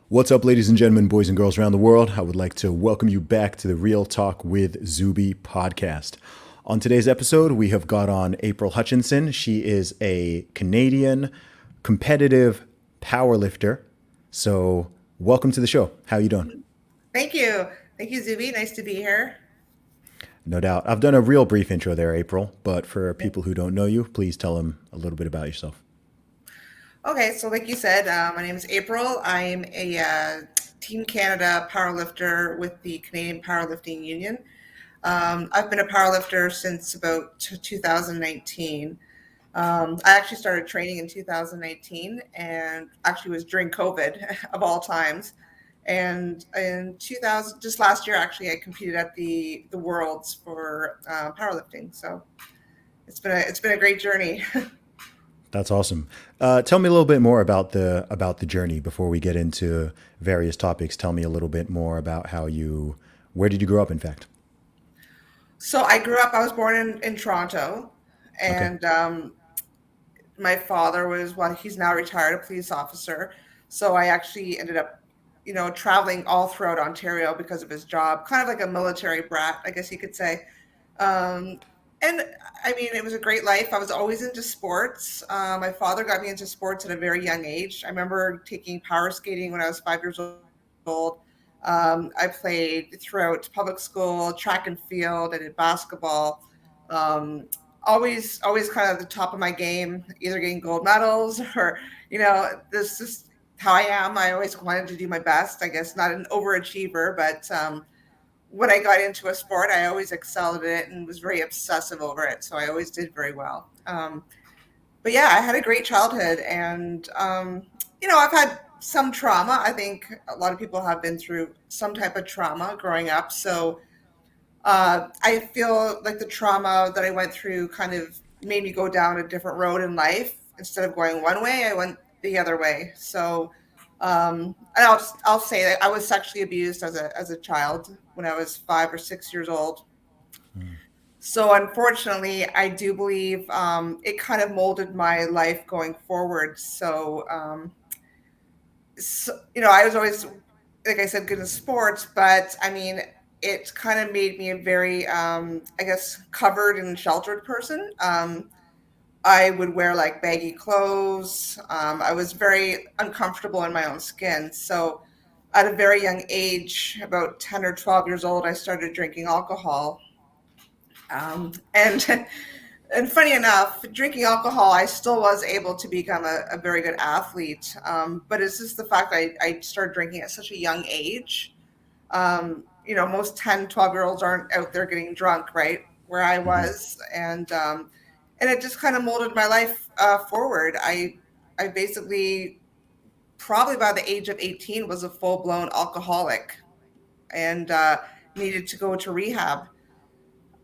What's up, ladies and gentlemen, boys and girls around the world? I would like to welcome you back to the Real Talk with Zuby podcast. On today's episode, we have got on April Hutchinson. She is a Canadian competitive powerlifter. So, welcome to the show. How you doing? Thank you. Thank you, Zuby. Nice to be here. No doubt. I've done a real brief intro there, April, but for people who don't know you, please tell them a little bit about yourself. Okay, so like you said, my name is April. I'm a Team Canada powerlifter with the Canadian Powerlifting Union. I've been a powerlifter since about 2019. I actually started training in 2019 and actually was during COVID of all times. And in 2000, just last year, actually, I competed at the Worlds for powerlifting. So it's been a great journey. That's awesome. Tell me a little bit more about the journey before we get into various topics. Tell me a little bit more about where did you grow up, in fact? So I was born in Toronto, Okay. and my father was, well, he's now retired, a police officer. So I actually ended up, traveling all throughout Ontario because of his job, kind of like a military brat, I guess you could say. Um, and I mean, it was a great life. I was always into sports. My father got me into sports at a very young age. I remember taking power skating when I was 5 years old. I played throughout public school, track and field. I did basketball. Um, always kind of the top of my game, either getting gold medals or, this is how I am. I always wanted to do my best. I guess not an overachiever, but when I got into a sport, I always excelled at it and was very obsessive over it. So I always did very well. But yeah, I had a great childhood, and I've had some trauma. I think a lot of people have been through some type of trauma growing up. So I feel like the trauma that I went through kind of made me go down a different road in life. Instead of going one way, I went the other way. So, and I'll say that I was sexually abused as a child when I was 5 or 6 years old. So unfortunately, I do believe it kind of molded my life going forward. So I was always, like I said, good in sports, but I mean, it kind of made me a very, I guess, covered and sheltered person. I would wear like baggy clothes. I was very uncomfortable in my own skin. So at a very young age, about 10 or 12 years old, I started drinking alcohol. And and funny enough, drinking alcohol, I still was able to become a very good athlete. But it's just the fact I started drinking at such a young age. Most 10, 12-year-olds aren't out there getting drunk, right? Where I Hmm. was. And it just kind of molded my life forward. I basically, probably by the age of 18, was a full-blown alcoholic and needed to go to rehab.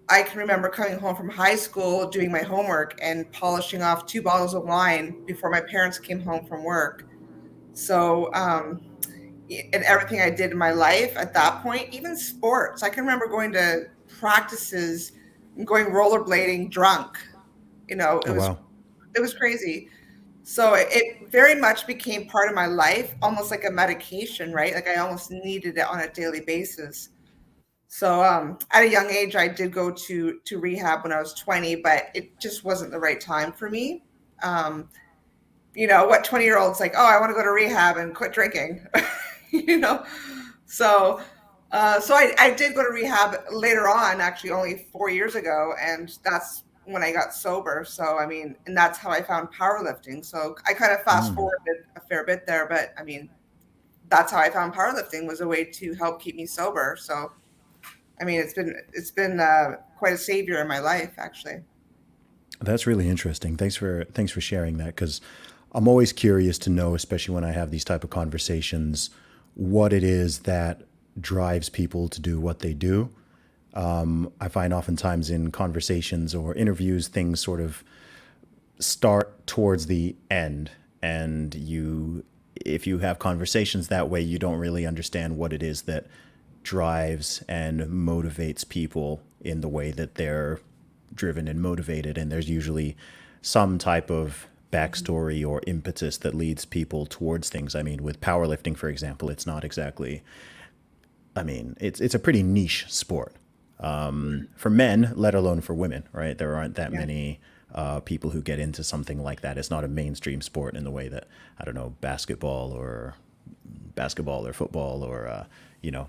I can remember coming home from high school, doing my homework, and polishing off 2 bottles of wine before my parents came home from work. So, and everything I did in my life at that point, even sports, I can remember going to practices and going rollerblading drunk. You know, it Oh, was wow. it was crazy. So it very much became part of my life, almost like a medication, right? Like I almost needed it on a daily basis. So at a young age, I did go to rehab when I was 20, but it just wasn't the right time for me. Um, what 20-year-olds like? Oh, I want to go to rehab and quit drinking. you know, so so I did go to rehab later on, actually only 4 years ago, and that's when I got sober. So I mean, and that's how I found powerlifting. So I kind of fast Mm. forwarded a fair bit there, but I mean, that's how I found powerlifting was a way to help keep me sober. So I mean, it's been quite a savior in my life, actually. That's really interesting. Thanks for sharing that because I'm always curious to know, especially when I have these type of conversations, what it is that drives people to do what they do. I find oftentimes in conversations or interviews, things sort of start towards the end, and if you have conversations that way, you don't really understand what it is that drives and motivates people in the way that they're driven and motivated. And there's usually some type of backstory or impetus that leads people towards things. I mean, with powerlifting, for example, it's not exactly. I mean, it's a pretty niche sport for men, let alone for women. Right? There aren't that Yeah. many people who get into something like that. It's not a mainstream sport in the way that I don't know basketball or football or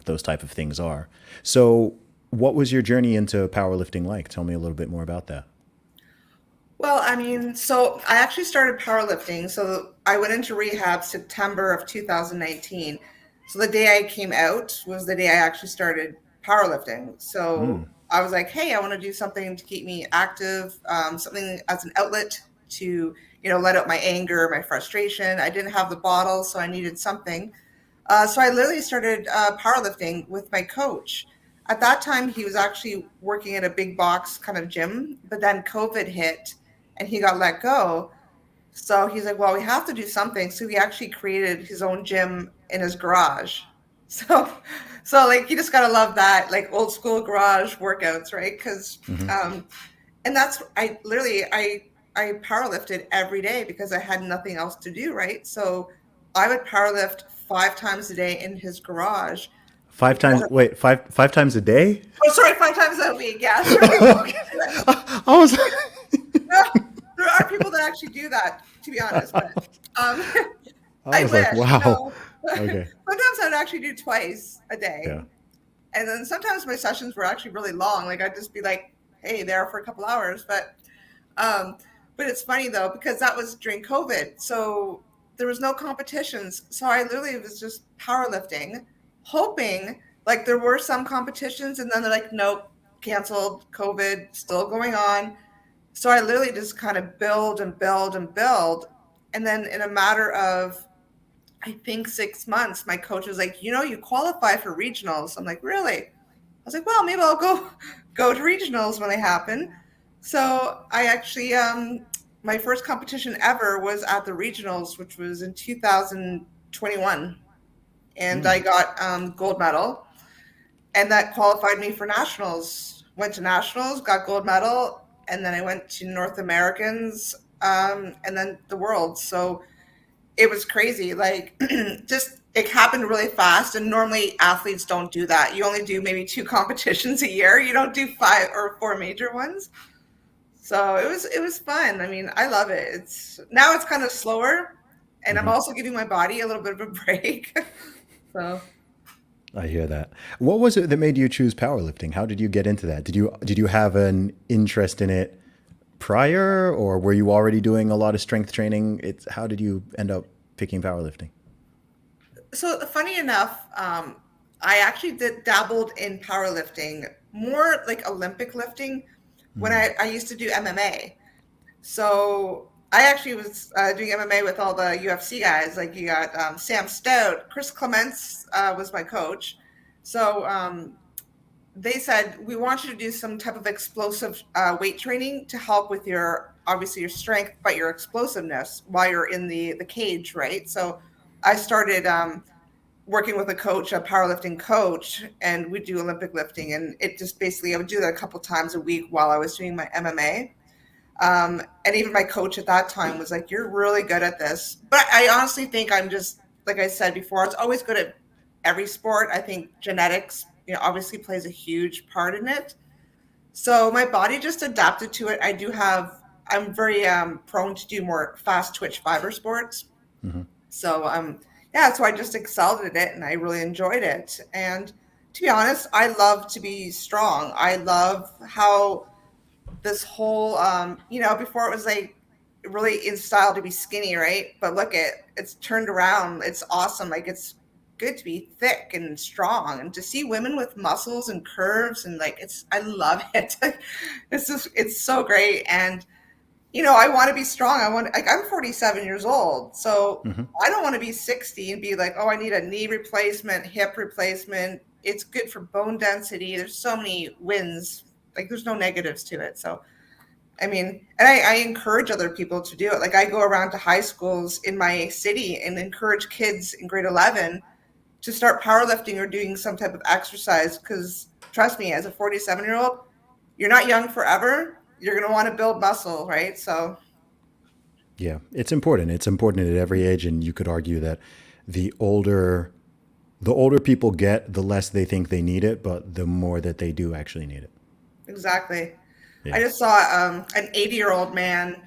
those type of things are. So, what was your journey into powerlifting like? Tell me a little bit more about that. Well, I mean, so I actually started powerlifting. So I went into rehab September of 2019. So the day I came out was the day I actually started powerlifting. So I was like, hey, I want to do something to keep me active, something as an outlet to, let out my anger, my frustration. I didn't have the bottle, so I needed something. So I literally started powerlifting with my coach. At that time, he was actually working at a big box kind of gym, but then COVID hit and he got let go. So he's like, well, we have to do something. So he actually created his own gym in his garage. So, so like you just gotta love that, like old school garage workouts, right? Because, and that's I powerlifted every day because I had nothing else to do, right? So I would powerlift 5 times a day in his garage. Five times. Wait, five times a day? Oh, sorry, 5 times a week. Yeah, sorry. I was. There are people that actually do that, to be honest, but um, I I was like, wish, wow. Okay. Sometimes I'd actually do twice a Yeah. day. And then sometimes my sessions were actually really long. Like I'd just be like, hey, there for a couple hours. Um, but it's funny though, because that was during COVID. So there was no competitions. So I literally was just powerlifting, hoping like there were some competitions and then they're like, nope, canceled, COVID, still going on. So I literally just kind of build and build and build. And then in a matter of, I think 6 months, my coach was like, you qualify for regionals. I'm like, really? I was like, well, maybe I'll go to regionals when they happen. So I actually, my first competition ever was at the regionals, which was in 2021, and I got gold medal, and that qualified me for nationals. Went to nationals, got gold medal, and then I went to North Americans, and then the world. So it was crazy. Like, just it happened really fast. And normally athletes don't do that. You only do maybe 2 competitions a year. You don't do 5 or 4 major ones. So it was fun. I mean, I love it. It's kind of slower, and I'm also giving my body a little bit of a break. So I hear that. What was it that made you choose powerlifting? How did you get into that? Did you have an interest in it prior, or were you already doing a lot of strength training? It's how did you end up picking powerlifting? so funny enough, I actually did dabbled in powerlifting, more like Olympic lifting when I used to do MMA. So I actually was doing MMA with all the UFC guys. Like you got Sam Stout, Chris Clements was my coach. So they said we want you to do some type of explosive weight training to help with your obviously your strength, but your explosiveness while you're in the cage, right? So I started working with a coach, a powerlifting coach, and we do Olympic lifting, and it just basically I would do that a couple times a week while I was doing my MMA. And even my coach at that time was like, "You're really good at this." But I honestly think I'm just like I said before. It's always good at every sport. I think genetics, obviously plays a huge part in it. So my body just adapted to it. I'm very prone to do more fast twitch fiber sports. So yeah, so I just excelled at it and I really enjoyed it. And to be honest, I love to be strong. I love how this whole before it was like really in style to be skinny, right? But look, it's turned around. It's awesome. Like it's good to be thick and strong and to see women with muscles and curves and like I love it. It's so great. And I want to be strong. I'm 47 years old, so I don't want to be 60 and be like, oh, I need a knee replacement, hip replacement. It's good for bone density. There's so many wins. Like there's no negatives to it. So I mean, and I encourage other people to do it. Like I go around to high schools in my city and encourage kids in grade 11 to start powerlifting or doing some type of exercise. Because trust me, as a 47-year-old, you're not young forever. You're going to want to build muscle, right? So Yeah, it's important. It's important at every age, and you could argue that the older the older people get, the less they think they need it, but the more that they do actually need it. Exactly. I Yeah. just saw an 80-year-old man.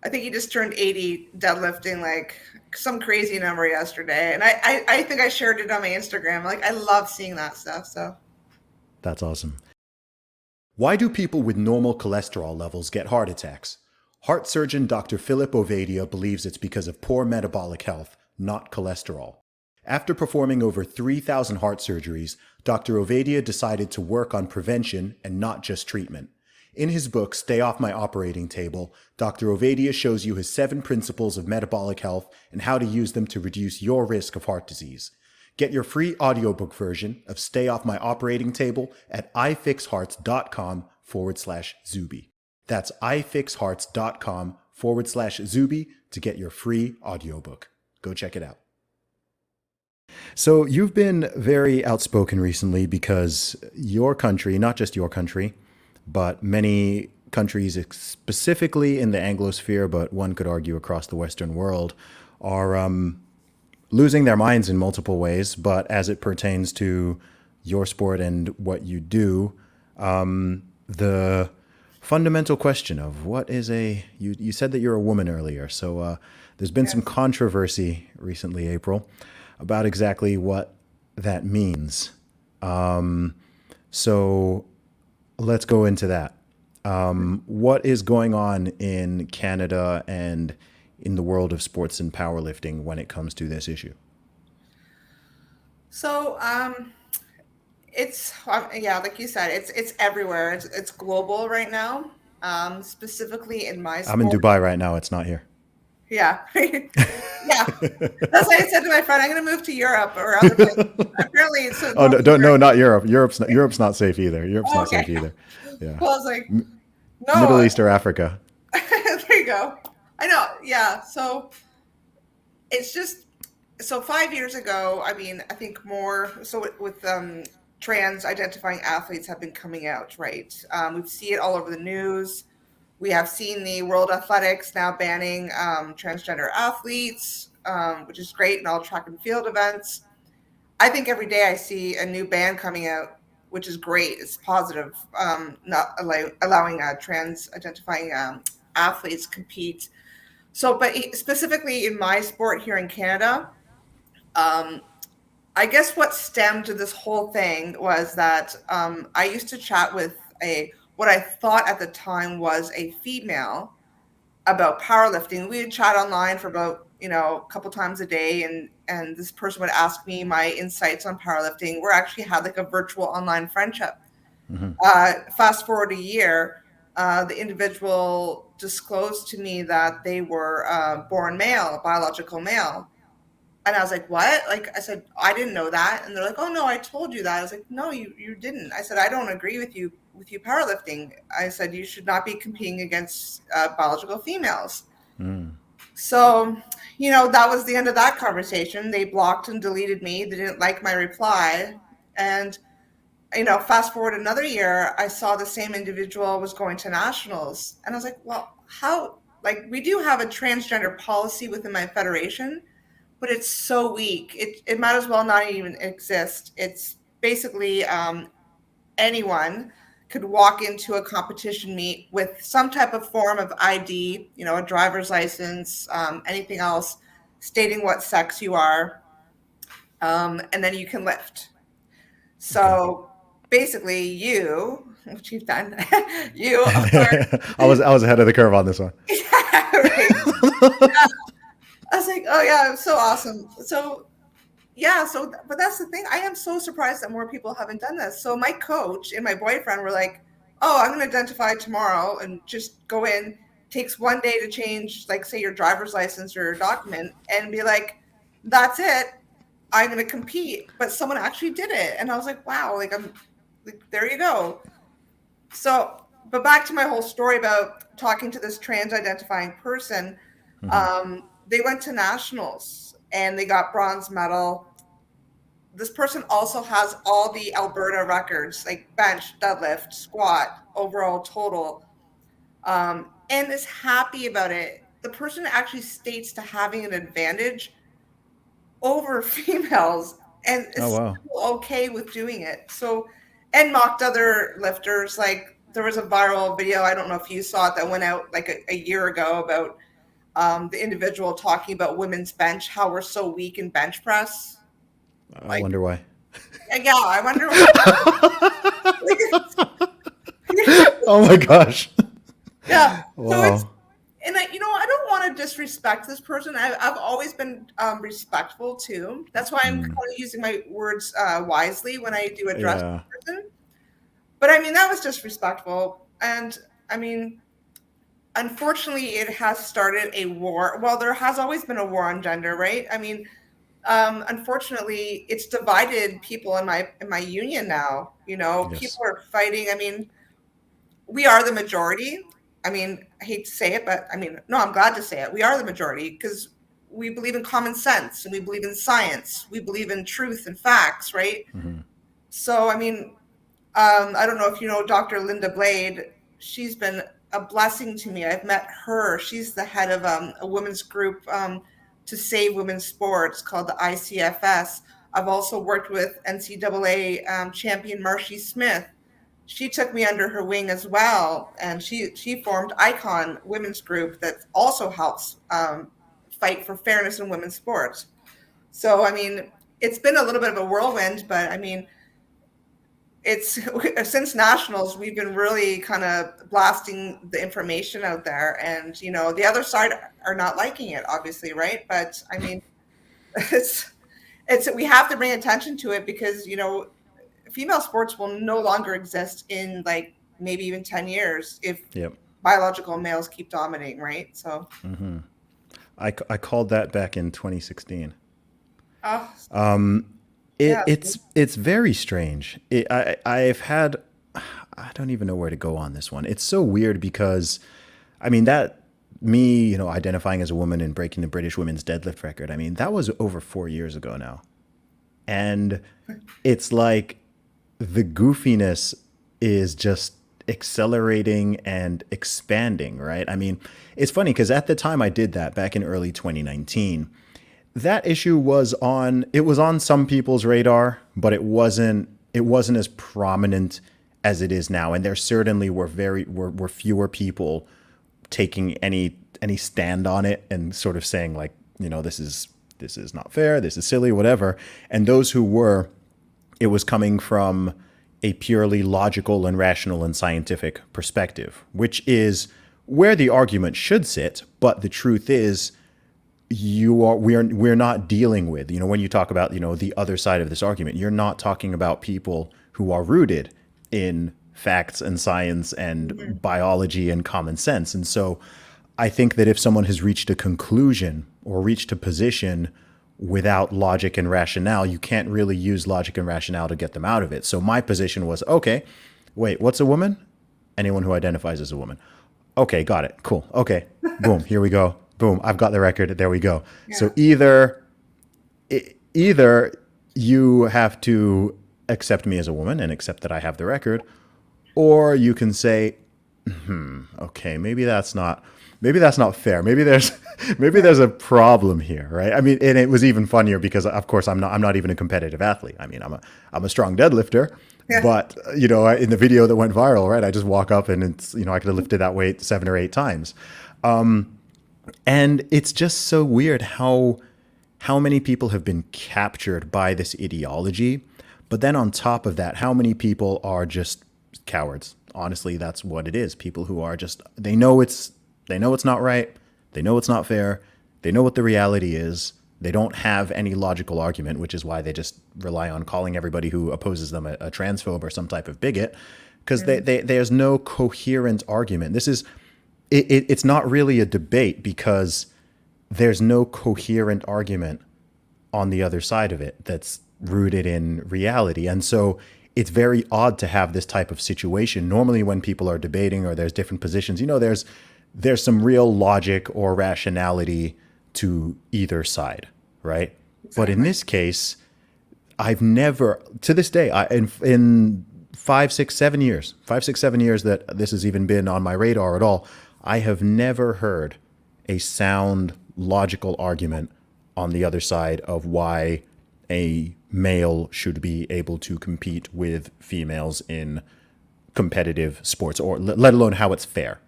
I think he just turned 80 deadlifting like some crazy number yesterday. And I think I shared it on my Instagram. Like, I love seeing that stuff. So, That's awesome. Why do people with normal cholesterol levels get heart attacks? Heart surgeon Dr. Philip Ovadia believes it's because of poor metabolic health, not cholesterol. After performing over 3,000 heart surgeries, Dr. Ovadia decided to work on prevention and not just treatment. In his book, Stay Off My Operating Table, Dr. Ovadia shows you his 7 principles of metabolic health and how to use them to reduce your risk of heart disease. Get your free audiobook version of Stay Off My Operating Table at ifixhearts.com/Zuby. That's ifixhearts.com/Zuby to get your free audiobook. Go check it out. So, you've been very outspoken recently because your country, not just your country, but many countries, specifically in the Anglosphere, but one could argue across the Western world, are losing their minds in multiple ways. But as it pertains to your sport and what you do, the fundamental question of what is you said that you're a woman earlier. So there's been some yes. controversy recently, April, about exactly what that means. So let's go into that. What is going on in Canada and in the world of sports and powerlifting when it comes to this issue? So, it's yeah, like you said, it's everywhere. It's global right now. Specifically in my I'm in sport. Dubai right now. It's not here. Yeah. Yeah. That's why I said to my friend, I'm going to move to Europe or other places. Apparently, it's so Oh North no, don't, America. no, not Europe. Europe's not safe either. Europe's Oh, not safe okay. either. Yeah, Well, I was like, Middle no. East or Africa. There you go. I know. Yeah. So it's just so 5 years ago. I mean, I think more. So with trans identifying athletes have been coming out, right? We see it all over the news. We have seen the World Athletics now banning transgender athletes, which is great in all track and field events. I think every day I see a new ban coming out, which is great. It's positive, not allowing trans identifying athletes compete. So, but specifically in my sport here in Canada, um, I guess what stemmed to this whole thing was that I used to chat with a what I thought at the time was a female about powerlifting. We would chat online for about a couple times a day, and this person would ask me my insights on powerlifting. We actually had like a virtual online friendship. Fast forward a year, the individual disclosed to me that they were born male, biological male. And I was like, what? Like, I said, I didn't know that. And they're like, oh, no, I told you that. I was like, no, you didn't. I said, I don't agree with you powerlifting. I said, you should not be competing against biological females. So, that was the end of that conversation. They blocked and deleted me. They didn't like my reply. And, fast forward another year, I saw the same individual was going to nationals. And I was like, well, how? Like, we do have a transgender policy within my federation, but it's so weak. It might as well not even exist. It's basically anyone could walk into a competition meet with some type of form of ID, a driver's license, anything else, stating what sex you are, and then you can lift. Okay. So basically, which you've done, you are, I was ahead of the curve on this one. yeah, right. I was like, oh yeah, it was so awesome. So yeah, but that's the thing. I am so surprised that more people haven't done this. So my coach and my boyfriend were like, "Oh, I'm going to identify tomorrow and just go in. Takes one day to change, like say your driver's license or your document, and be like, that's it. I'm going to compete." But someone actually did it, and I was like, "Wow!" Like I'm, like there you go. So, but back to my whole story about talking to this trans identifying person. They went to nationals and they got bronze medal. This person also has all the Alberta records, like bench, deadlift, squat, overall total, and is happy about it. the person actually states to having an advantage over females and Oh, is wow. still okay with doing it. So, and mocked other lifters. Like there was a viral video, I don't know if you saw it, that went out like a year ago about the individual talking about women's bench, how we're so weak in bench press. I Like, wonder why. yeah, I wonder what. Oh my gosh. Yeah. So it's, Wow. and I don't want to disrespect this person. I've always been respectful too. That's why I'm kind Mm, of using my words wisely when I do address yeah. the person. But I mean, that was disrespectful. And I mean, unfortunately, it has started a war. Well, there has always been a war on gender, right? I mean, unfortunately, it's divided people in my union now. Yes. People are fighting. I mean, we are the majority. I mean, I hate to say it, but I mean, no, I'm glad to say it. We are the majority because we believe in common sense and we believe in science. We believe in truth and facts, right? Hmm. So, I mean, I don't know if you know Dr. Linda Blade. She's been a blessing to me. I've met her. She's the head of a women's group to save women's sports called the ICFS. I've also worked with NCAA champion Marcy Smith. She took me under her wing as well, and she formed Icon Women's Group that also helps fight for fairness in women's sports. So, I mean, it's been a little bit of a whirlwind, but I mean, it's since nationals we've been really kind of blasting the information out there, and the other side are not liking it, obviously, right? But I mean, it's we have to bring attention to it because female sports will no longer exist in like maybe even 10 years if Yep. biological males keep dominating, right? So Hmm. I called that back in 2016. oh It, yeah. it's very strange. I've had, I don't even know where to go on this one. It's so weird because, I mean, that me, identifying as a woman and breaking the British women's deadlift record. I mean, that was over 4 years ago now. And it's like the goofiness is just accelerating and expanding, right? I mean, it's funny because at the time I did that back in early 2019, that issue was on some people's radar, but it wasn't as prominent as it is now. And there certainly were fewer people taking any stand on it and sort of saying like, this is not fair, this is silly, whatever. And those who were, it was coming from a purely logical and rational and scientific perspective, which is where the argument should sit. But the truth is, we're not dealing with, when you talk about, the other side of this argument, you're not talking about people who are rooted in facts and science and biology and common sense. And so I think that if someone has reached a conclusion or reached a position without logic and rationale, you can't really use logic and rationale to get them out of it. So my position was, okay, wait, what's a woman? Anyone who identifies as a woman. Okay, got it. Cool. Okay, boom, here we go. Boom, I've got the record. There we go. Yeah. So either you have to accept me as a woman and accept that I have the record, or you can say, okay, maybe that's not fair. Maybe there's a problem here, right? I mean, and it was even funnier because, of course, I'm not even a competitive athlete. I mean, I'm a strong deadlifter, Yeah. but in the video that went viral, right, I just walk up and it's I could have lifted that weight 7 or 8 times, and it's just so weird how many people have been captured by this ideology, but then on top of that, how many people are just cowards. Honestly, that's what it is. People who are just they know it's not right. They know it's not fair. They know what the reality is. They don't have any logical argument, which is why they just rely on calling everybody who opposes them a transphobe or some type of bigot, because there's no coherent argument. It's not really a debate because there's no coherent argument on the other side of it that's rooted in reality. And so it's very odd to have this type of situation. Normally when people are debating or there's different positions, there's some real logic or rationality to either side, right? But in Exactly. this case, I've never, to this day, in 5, 6, 7 years that this has even been on my radar at all, I have never heard a sound, logical argument on the other side of why a male should be able to compete with females in competitive sports, or let alone how it's fair,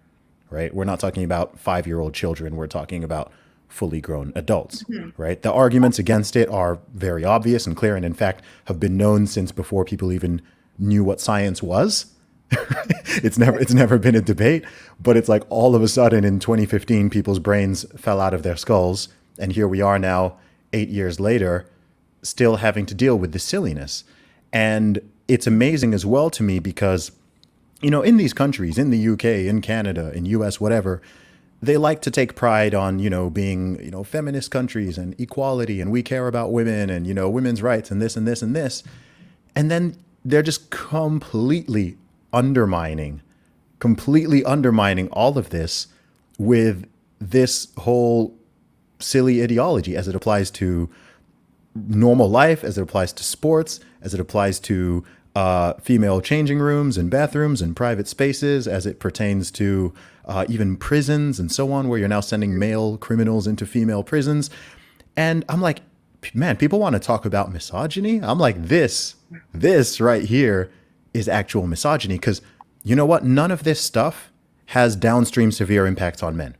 right? We're not talking about 5-year-old children. We're talking about fully grown adults, Mhm. right? The arguments against it are very obvious and clear, and in fact, have been known since before people even knew what science was. It's never been a debate, but it's like all of a sudden in 2015, people's brains fell out of their skulls, and here we are now, 8 years later, still having to deal with the silliness. And it's amazing as well to me because in these countries, in the UK, in Canada, in US, whatever, they like to take pride on, being, feminist countries and equality, and we care about women and, women's rights and this and this and this. And then they're just undermining, completely undermining all of this with this whole silly ideology as it applies to normal life, as it applies to sports, as it applies to female changing rooms and bathrooms and private spaces, as it pertains to even prisons and so on, where you're now sending male criminals into female prisons. And I'm like, man, people want to talk about misogyny. I'm like, this right here is actual misogyny, because you know what? None of this stuff has downstream severe impacts on men.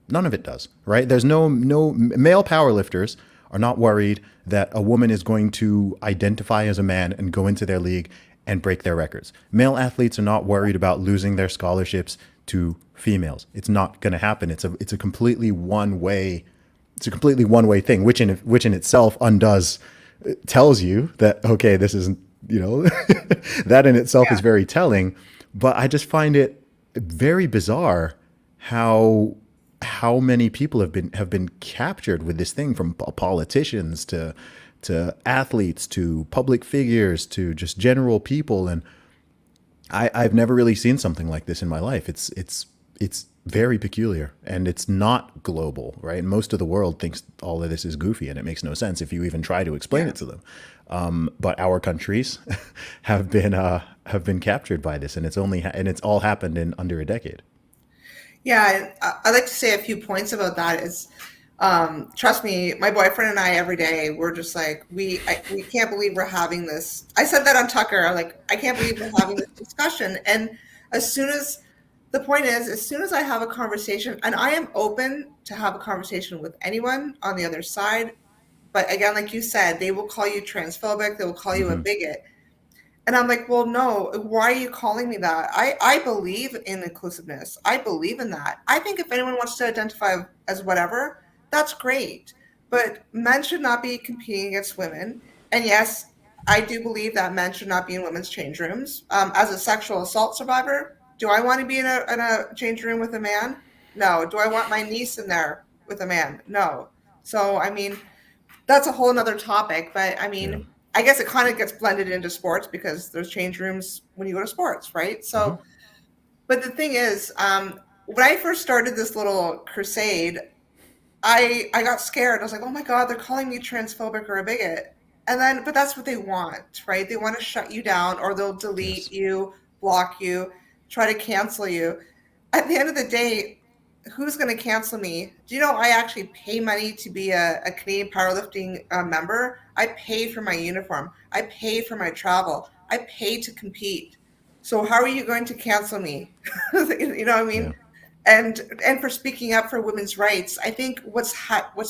None of it does, right? There's no male powerlifters are not worried that a woman is going to identify as a man and go into their league and break their records. Male athletes are not worried about losing their scholarships to females. It's not going to happen. It's a completely one way. It's a completely one way thing, which in itself undoes tells you that okay, this isn't that in itself is Yeah. very telling. But I just find it very bizarre how many people have been captured with this thing, from politicians to athletes to public figures to just general people. And I've never really seen something like this in my life. It's very peculiar, and it's not global, right? Most of the world thinks all of this is goofy, and it makes no sense if you even try to explain Yeah. it to them. But our countries have been captured by this, and it's all happened in under a decade. Yeah, I'd like to say a few points about that. Is trust me, my boyfriend and I every day we're just like we can't believe we're having this. I said that on Tucker. Like I can't believe we're having this discussion. And as soon as the point is, as soon as I have a conversation, and I am open to have a conversation with anyone on the other side, but again, like you said, they will call you transphobic. They will call you a Hmm. bigot. And I'm like, well, no, why are you calling me that? I believe in inclusiveness. I believe in that. I think if anyone wants to identify as whatever, that's great. But men should not be competing against women. And yes, I do believe that men should not be in women's change rooms. As a sexual assault survivor, do I want to be in a change room with a man? No. Do I want my niece in there with a man? No. So, I mean, that's a whole nother topic. But I Yeah. mean, I guess it kind of gets blended into sports because there's change rooms when you go to sports, right? Hmm. So, but the thing is, when I first started this little crusade, I got scared. I was like, oh my God, they're calling me transphobic or a bigot. And then, but that's what they want, right? They want to shut you down, or they'll delete Yes. you, block you, try to cancel you. At the end of the day, who's going to cancel me? Do you know I actually pay money to be a Canadian powerlifting member? I pay for my uniform. I pay for my travel. I pay to compete. So how are you going to cancel me? You know what I Yeah. mean? And for speaking up for women's rights, I think what's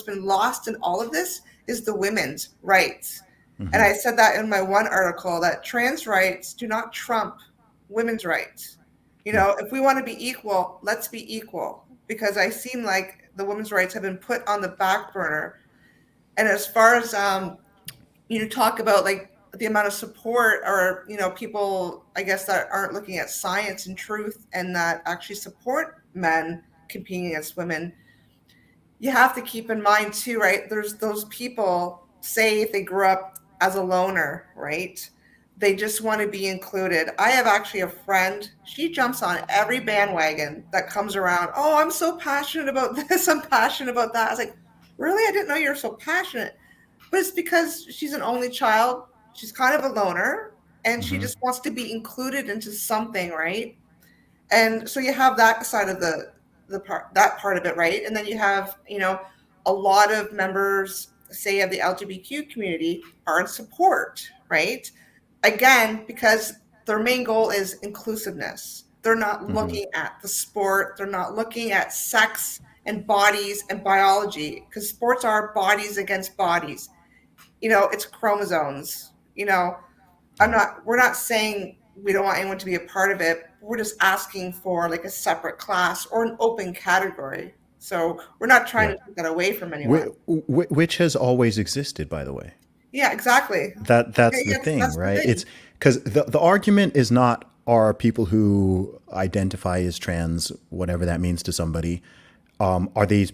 been lost in all of this is the women's rights. And Hmm. I said that in my one article that trans rights do not trump women's rights. Yeah. If we want to be equal, let's be equal, because I seem like the women's rights have been put on the back burner. And as far as you talk about like the amount of support, or people, I guess, that aren't looking at science and truth and that actually support men competing against women, you have to keep in mind too, right? There's those people, say if they grew up as a loner, right? They just want to be included. I have actually a friend, she jumps on every bandwagon that comes around. Oh, I'm so passionate about this, I'm passionate about that. I was like, really? I didn't know you were so passionate. But it's because she's an only child. She's kind of a loner, and she Hmm. just wants to be included into something, right? And so you have that side of that part of it, right? And then you have, a lot of members, say, of the LGBTQ community are in support, right? Again, because their main goal is inclusiveness. They're not Hmm. looking at the sport, they're not looking at sex and bodies and biology, because sports are bodies against bodies. It's chromosomes. Yeah. We're not saying we don't want anyone to be a part of it. We're just asking for like a separate class or an open category. So we're not trying Yeah. to take that away from anyone. Which has always existed, by the way. Yeah, exactly. Yeah, That's the yes, thing, that's the right? thing. It's because the argument is not, are people who identify as trans, whatever that means to somebody, are these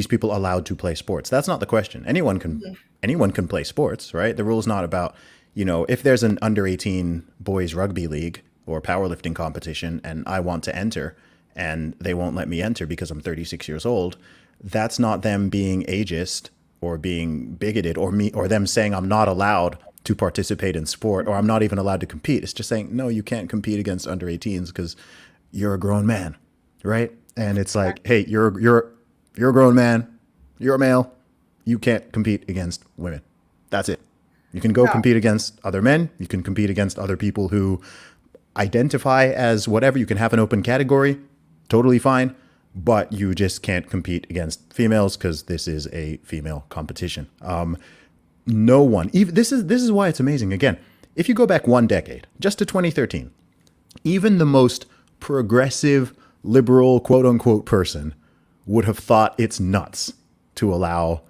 people allowed to play sports? That's not the question. Mhm. Anyone can play sports, right? The rule is not about, if there's an under 18 boys rugby league or powerlifting competition and I want to enter and they won't let me enter because I'm 36 years old, that's not them being ageist or being bigoted or me or them saying I'm not allowed to participate in sport or I'm not even allowed to compete. It's just saying no, you can't compete against under 18s because you're a grown man, right? And it's like, hey, you're a grown man, you're a male, you can't compete against women. That's it. You can go No, compete against other men. You can compete against other people who identify as whatever. You can have an open category, totally fine, but you just can't compete against females because this is a female competition. No one, even this is why it's amazing. Again, if you go back one decade, just to 2013, even the most progressive, liberal, quote unquote person would have thought it's nuts to allow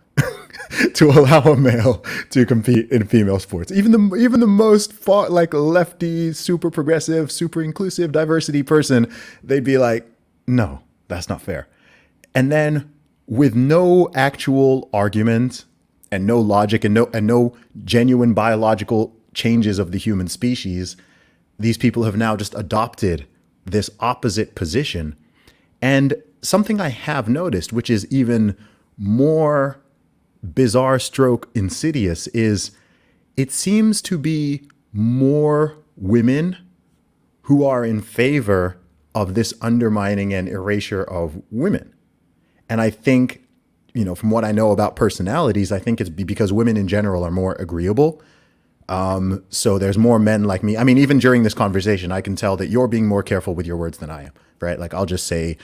to allow a male to compete in female sports. Even the most like lefty, super progressive, super inclusive, diversity person, they'd be like, no, that's not fair. And then with no actual argument and no logic and no genuine biological changes of the human species, these people have now just adopted this opposite position. And something I have noticed, which is even more bizarre stroke insidious, is it seems to be more women who are in favor of this undermining and erasure of women. And I think, from what I know about personalities, I think it's because women in general are more agreeable. So there's more men like me. I mean, even during this conversation, I can tell that you're being more careful with your words than I am, right? Like I'll just say,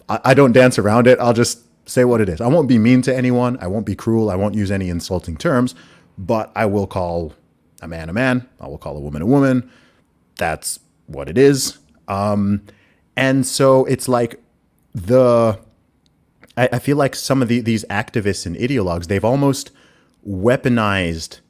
I don't dance around it. I'll just say what it is. I won't be mean to anyone. I won't be cruel. I won't use any insulting terms, but I will call a man a man. I will call a woman a woman. That's what it is. And so it's like the, I feel like some of these activists and ideologues, they've almost weaponized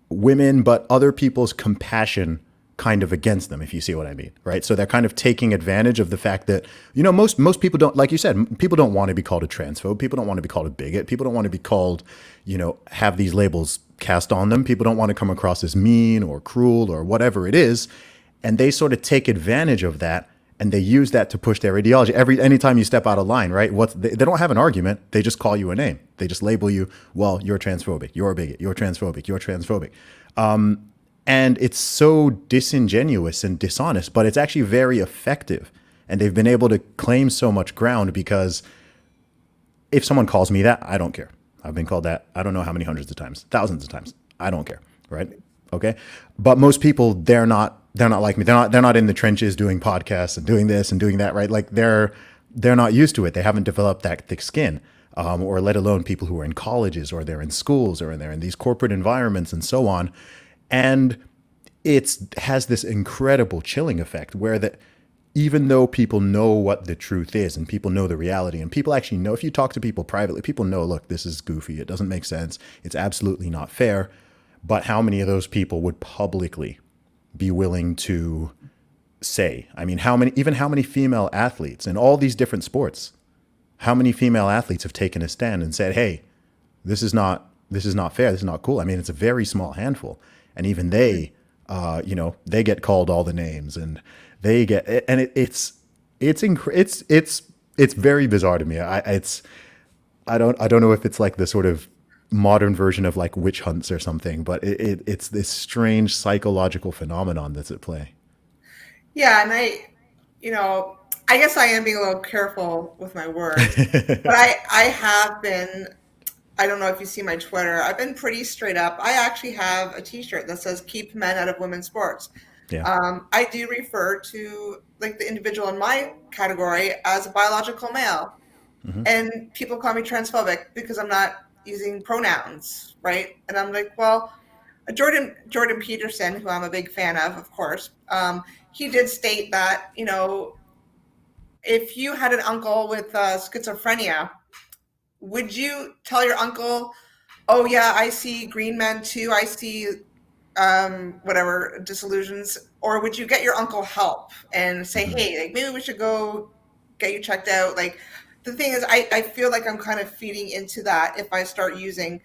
women, but other people's compassion kind of against them, if you see what I mean, right? So they're kind of taking advantage of the fact that, most people don't, like you said, people don't want to be called a transphobe. People don't want to be called a bigot. People don't want to be called, have these labels cast on them. People don't want to come across as mean or cruel or whatever it is. And they sort of take advantage of that and they use that to push their ideology. Anytime you step out of line, right? They don't have an argument. They just call you a name. They just label you. Well, you're transphobic. You're a bigot. You're transphobic. You're transphobic. And it's so disingenuous and dishonest, but it's actually very effective. And they've been able to claim so much ground because if someone calls me that, I don't care. I've been called that. I don't know how many hundreds of times, thousands of times. I don't care. Right. Okay. But most people, they're not like me. They're not in the trenches doing podcasts and doing this and doing that. Right. Like they're not used to it. They haven't developed that thick skin. Or let alone people who are in colleges or they're in schools or they're in these corporate environments and so on. And it has this incredible chilling effect where that even though people know what the truth is and people know the reality and people actually know, if you talk to people privately, people know, look, this is goofy. It doesn't make sense. It's absolutely not fair. But how many of those people would publicly be willing to say, I mean, how many female athletes in all these different sports, how many female athletes have taken a stand and said, hey, this is not fair. This is not cool. I mean, it's a very small handful. And even they, they get called all the names and they get, and it's very bizarre to me. I don't know if it's like the sort of modern version of like witch hunts or something, but it's this strange psychological phenomenon that's at play. Yeah, and I, you know, I guess I am being a little careful with my words, but I have been. I don't know if you see my Twitter. I've been pretty straight up. I actually have a T-shirt that says "Keep men out of women's sports." Yeah. I do refer to like the individual in my category as a biological male, Hmm. and people call me transphobic because I'm not using pronouns, right? And I'm like, well, Jordan Peterson, who I'm a big fan of course, he did state that if you had an uncle with schizophrenia, would you tell your uncle, "Oh yeah, I see green men too. I see whatever disillusions," or would you get your uncle help and say, Hmm. "Hey, like maybe we should go get you checked out"? Like the thing is, I feel like I'm kind of feeding into that if I start using,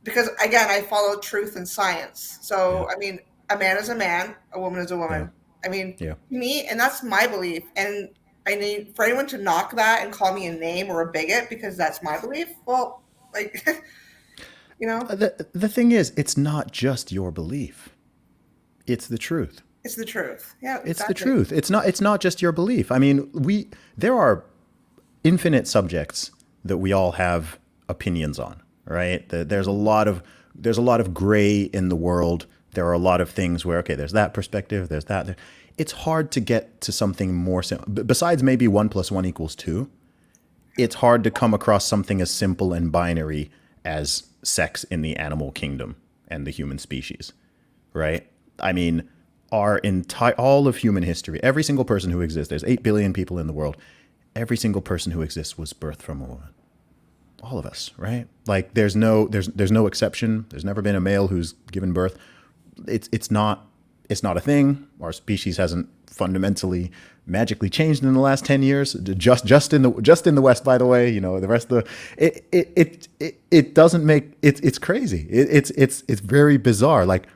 because again, I follow truth and science. Yeah. So I mean, a man is a man, a woman is a Yeah. woman. I mean, Yeah. me, and that's my belief. And I need for anyone to knock that and call me a name or a bigot because that's my belief. Well, like you know, The thing is, it's not just your belief. It's the truth. it's the truth. Yeah, It's the exactly. truth. It's not just your belief. I mean, there are infinite subjects that we all have opinions on, right? There's a lot of gray in the world. There are a lot of things where, okay, there's that perspective, there's that. It's hard to get to something more simple. Besides maybe 1 + 1 = 2, it's hard to come across something as simple and binary as sex in the animal kingdom and the human species, right? I mean, all of human history, every single person who exists, there's 8 billion people in the world. Every single person who exists was birthed from a woman. All of us, right? Like there's no exception. There's never been a male who's given birth. It's not a thing. Our species hasn't fundamentally magically changed in the last 10 years. Just in the West, by the way. The rest of the it doesn't make it's crazy. It's very bizarre. Like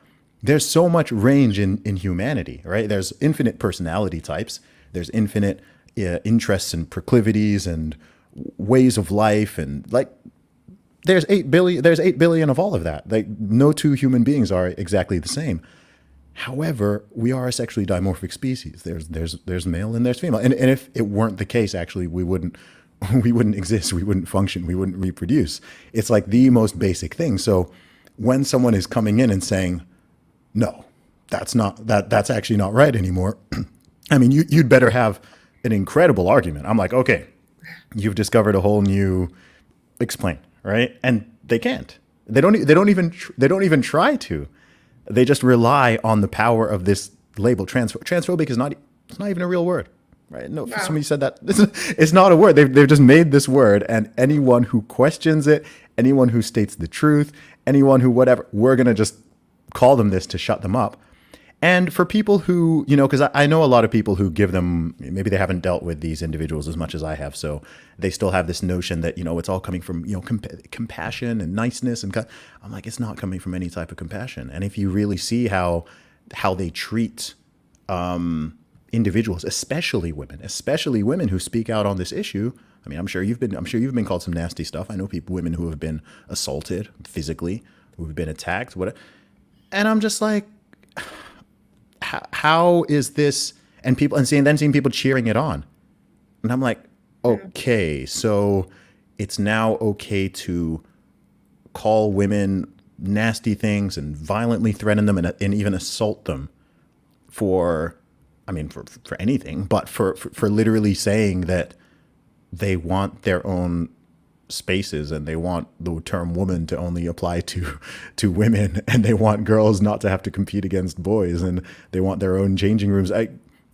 there's so much range in humanity, right? There's infinite personality types. There's infinite interests and proclivities and ways of life, and like there's 8 billion of all of that. Like no two human beings are exactly the same. However, we are a sexually dimorphic species. There's male and there's female. And if it weren't the case, actually, we wouldn't we wouldn't exist. We wouldn't function. We wouldn't reproduce. It's like the most basic thing. So when someone is coming in and saying, no, that's actually not right anymore. I mean, you'd better have an incredible argument. I'm like, okay, you've discovered a whole new explain, right? And they can't. They don't even try to. They just rely on the power of this label. Transphobic is not. It's not even a real word, right? No, No. somebody said that. It's not a word. They've just made this word, and anyone who questions it, anyone who states the truth, anyone who whatever, we're gonna just call them this to shut them up. And for people who, because I know a lot of people who give them, maybe they haven't dealt with these individuals as much as I have. So they still have this notion that, it's all coming from, compassion and niceness. I'm like, it's not coming from any type of compassion. And if you really see how they treat individuals, especially women who speak out on this issue. I mean, I'm sure you've been called some nasty stuff. I know women who have been assaulted physically, who have been attacked, whatever. And I'm just like, how is this? And seeing people cheering it on, and I'm like, okay, so it's now okay to call women nasty things and violently threaten them and even assault them for, I mean, for anything, but for literally saying that they want their own spaces and they want the term woman to only apply to women, and they want girls not to have to compete against boys, and they want their own changing rooms.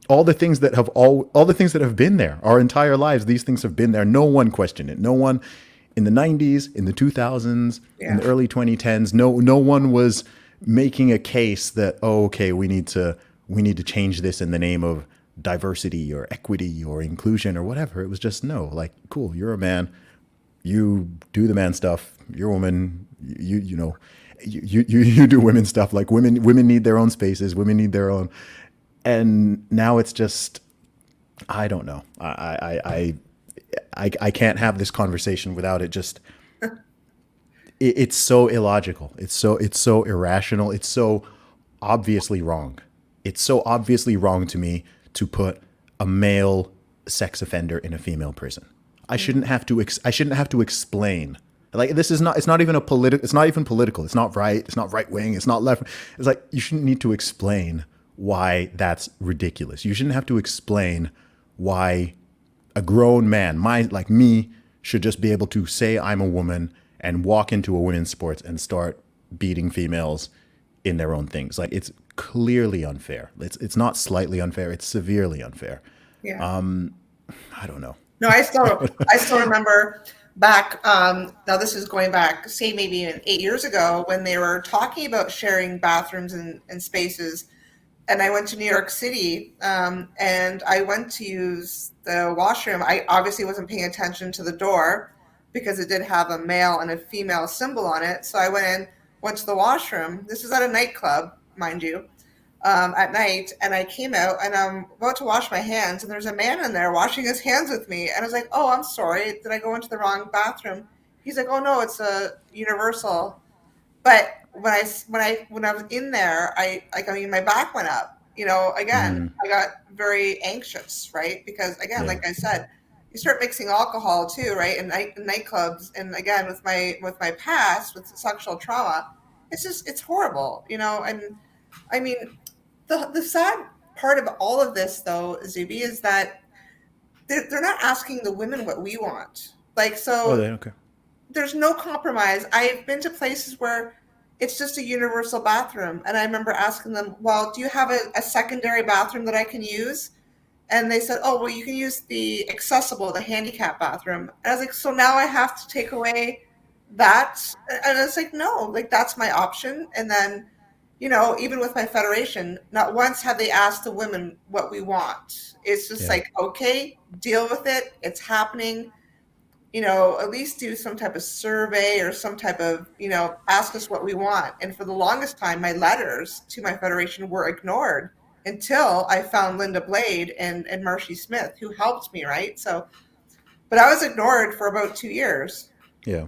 All the things that have been there our entire lives, these things have been there. No one questioned it. No one in the 90s, in the 2000s, in the Yeah. early 2010s, no one was making a case that, okay, we need to change this in the name of diversity or equity or inclusion or whatever. It was just, no, like, cool, you're a man, you do the man stuff. You're a woman. You do women stuff. Like women need their own spaces. Women need their own. And now it's just, I don't know. I can't have this conversation without it. Just it's so illogical. It's so irrational. It's so obviously wrong. It's so obviously wrong to me to put a male sex offender in a female prison. I shouldn't have to. I shouldn't have to explain. Like this is not. It's not even a political. It's not even political. It's not right. It's not right wing. It's not left. It's like you shouldn't need to explain why that's ridiculous. You shouldn't have to explain why a grown man, like me, should just be able to say I'm a woman and walk into a women's sports and start beating females in their own things. Like it's clearly unfair. It's not slightly unfair. It's severely unfair. Yeah. I don't know. No, I still remember back. Now this is going back, say maybe even 8 years ago, when they were talking about sharing bathrooms and spaces. And I went to New York City, and I went to use the washroom. I obviously wasn't paying attention to the door because it did have a male and a female symbol on it. So I went to the washroom. This is at a nightclub, mind you, at night. And I came out and I'm about to wash my hands, and there's a man in there washing his hands with me. And I was like, oh, I'm sorry. Did I go into the wrong bathroom? He's like, oh, no, it's a universal. But when I was in there, my back went up. Again, I got very anxious, right? Because again, Yeah. like I said, you start mixing alcohol too, right? And nightclubs, and again with my past with sexual trauma, it's horrible, And I mean, the sad part of all of this, though, Zuby, is that they're not asking the women what we want. Like, Oh, so they don't care. there's no compromise. I've been to places where it's just a universal bathroom. And I remember asking them, well, do you have a secondary bathroom that I can use? And they said, oh, well, you can use the accessible, the handicap bathroom. And I was like, so now I have to take away that? And it's like, no, like that's my option. And then, even with my federation, not once have they asked the women what we want. It's just Yeah. like, okay, deal with it. It's happening. At least do some type of survey or some type of, ask us what we want. And for the longest time, my letters to my federation were ignored until I found Linda Blade and Marcy Smith, who helped me, right? So, but I was ignored for about 2 years. Yeah.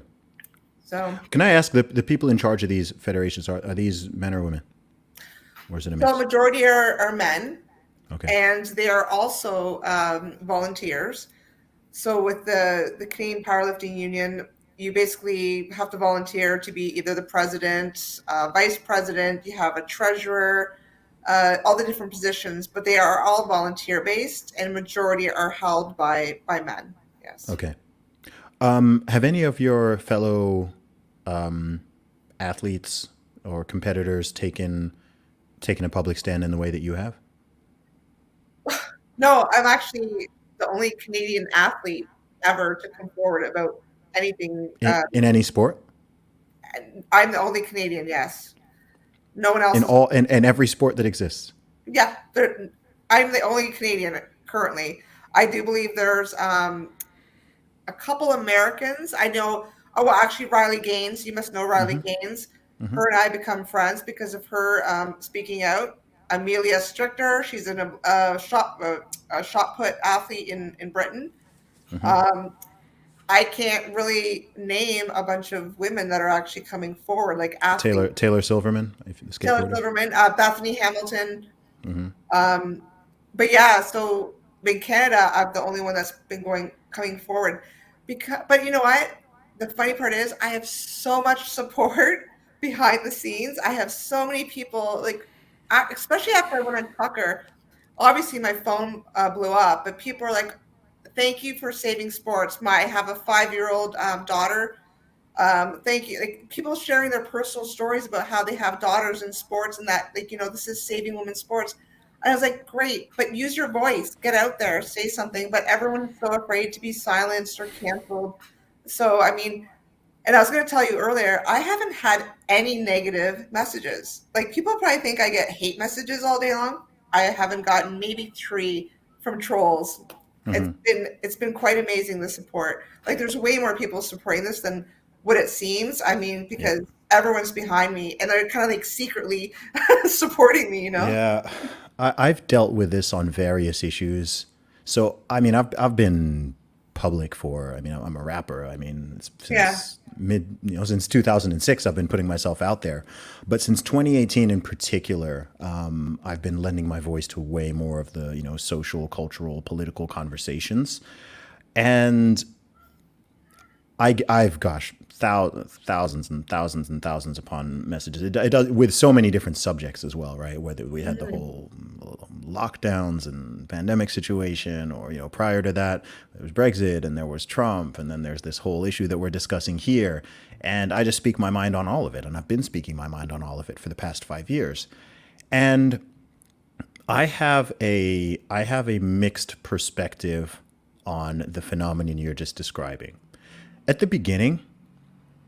So, Can I ask the people in charge of these federations, are these men or women? Or is it a mix? so majority are men, Okay. and they are also volunteers. So with the Canadian Powerlifting Union, you basically have to volunteer to be either the president, vice president, you have a treasurer, all the different positions, but they are all volunteer based, and majority are held by men. Yes. Okay. Have any of your fellow athletes or competitors taken a public stand in the way that you have? No, I'm actually the only Canadian athlete ever to come forward about anything. In any sport? I'm the only Canadian. Yes. No one else In is. all in every sport that exists? Yeah, I'm the only Canadian currently. I do believe there's a couple Americans. I know. Oh, well, actually, Riley Gaines. You must know Riley Gaines. Her and I become friends because of her speaking out. Amelia Strichter. She's a shot put athlete in Britain. I can't really name a bunch of women that are actually coming forward, like athletes. Taylor Silverman, the Taylor skateboarder. Silverman, Bethany Hamilton. But yeah, so in Canada, I'm the only one that's been coming forward. But you know what? The funny part is, I have so much support behind the scenes. I have so many people, like, especially after I went on Tucker. Obviously, my phone blew up, but people are like, "Thank you for saving sports." I have a 5-year-old daughter. Thank you. Like, people sharing their personal stories about how they have daughters in sports, and that, like, this is saving women's sports. And I was like, great, but use your voice, get out there, say something. But everyone's so afraid to be silenced or canceled. So, I mean, and I was going to tell you earlier, I haven't had any negative messages. Like, people probably think I get hate messages all day long. I haven't gotten maybe 3 from trolls. It's been quite amazing, the support. Like, there's way more people supporting this than what it seems. I mean, because everyone's behind me and they're kind of like secretly supporting me, Yeah, I've dealt with this on various issues. So I mean, I've been public for. I mean, I'm a rapper. I mean, Yeah. since since 2006, I've been putting myself out there. But since 2018 in particular, I've been lending my voice to way more of the, social, cultural, political conversations. And I've gosh, thousands and thousands and thousands upon messages. It does with so many different subjects as well, right? Whether we had the Mhm. whole lockdowns and pandemic situation, or prior to that, there was Brexit and there was Trump, and then there's this whole issue that we're discussing here. And I just speak my mind on all of it, and I've been speaking my mind on all of it for the past 5 years. And I have a mixed perspective on the phenomenon you're just describing. At the beginning,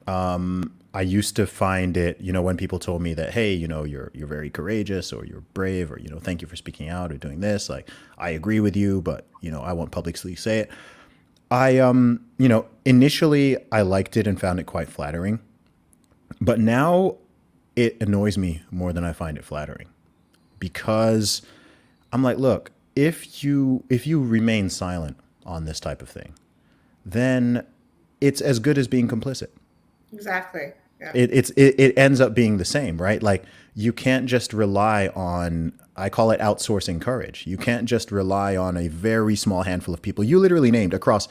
I used to find it, when people told me that, hey, you're very courageous, or you're brave, or thank you for speaking out or doing this. Like, I agree with you, but I won't publicly say it. Initially I liked it and found it quite flattering, but now it annoys me more than I find it flattering, because I'm like, look, if you remain silent on this type of thing, then it's as good as being complicit. Exactly. Yeah. It ends up being the same, right? Like, you can't just rely on, I call it outsourcing courage. You can't just rely on a very small handful of people. You literally named across